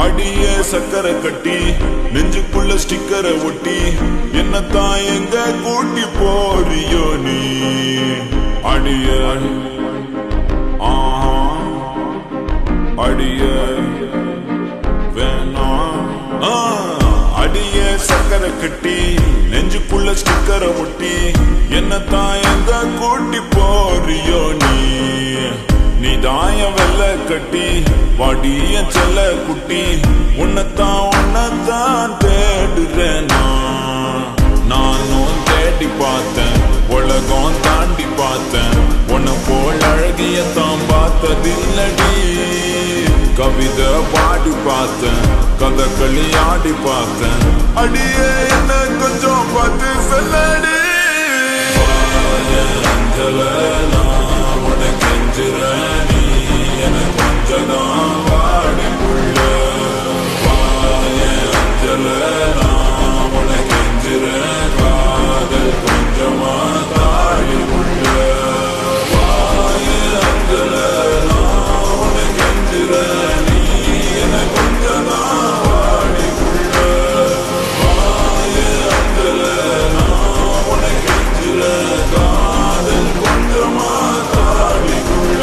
அடிய சக்கரை கட்டி நெஞ்சுக்குள்ள ஸ்டிக்கரை ஒட்டி என்னத்தான் எங்க கூட்டி போறியோ நீ அடிய அடிய வேணாம் அடிய சக்கரை கட்டி நெஞ்சுக்குள்ள ஸ்டிக்கரை ஒட்டி என்னத்தான் எங்க கூட்டி போறியோ நீ தாய வெள்ள கட்டி வாடிய செல்ல குட்டி உன்னத்தான் தேடுறேன் நானும் தேடி பார்த்தேன் உலகம் தாண்டி பார்த்தேன் உன்னை போல் அழகியத்தான் பார்த்ததில்லடி கவிதை பாடி பார்த்தேன் கதகளி ஆடி பார்த்தேன் அடியே என்ன கொஞ்சம் பார்த்து சொல்லடி உனக்கு கெஞ்சுறேன் நீ எனக்கு கொஞ்சதான் வாடி புள்ள அஞ்சல நான் உனக்கு கெஞ்சுறேன் காதல் கொஞ்சமா தாடி புள்ள அஞ்சல நான் உனக்கு கெஞ்சுறேன் நீ எனக்கு கொஞ்சதான் வாடி புள்ள அஞ்சல நான் உனக்கு கெஞ்சுறேன் காதல் கொஞ்சமா தாடி புள்ள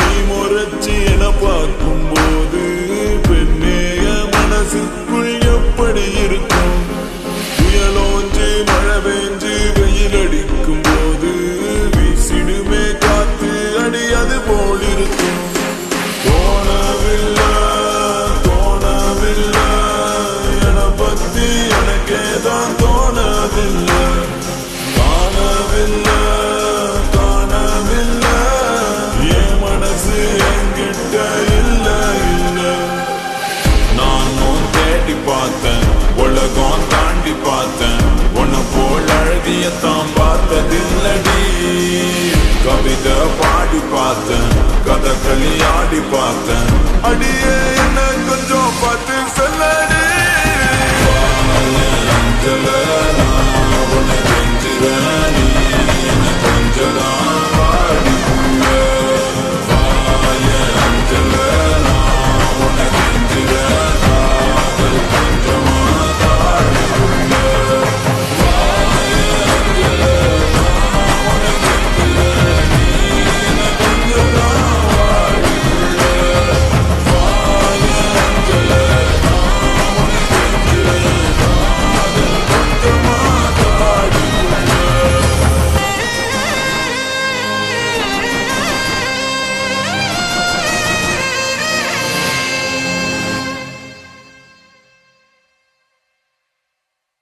நீ முறைச்சி என பார்க்கும் போது பெண்ணேய மனசுக்குள் எப்படி இருக்கும் புயலோஞ்சு மழை பெஞ்சு வெயில் அடிக்கும் போது வீசிடுமே காத்து அடி அது போல் இருக்கும் தோணவில்லை என பத்தி எனக்கேதான் தோணவில்லை காணவில்லை என்கிட்ட இல்ல நானும் தேடி பார்த்தேன் உலகம் தாண்டி பார்த்தேன் உன்னை போல் அழகியத்தான் பார்த்ததில்லடி கவிதை பாடி பார்த்தேன் கதகளி ஆடி பார்த்தேன் அடியே என்ன கொஞ்சம் பார்த்து சொல்லடி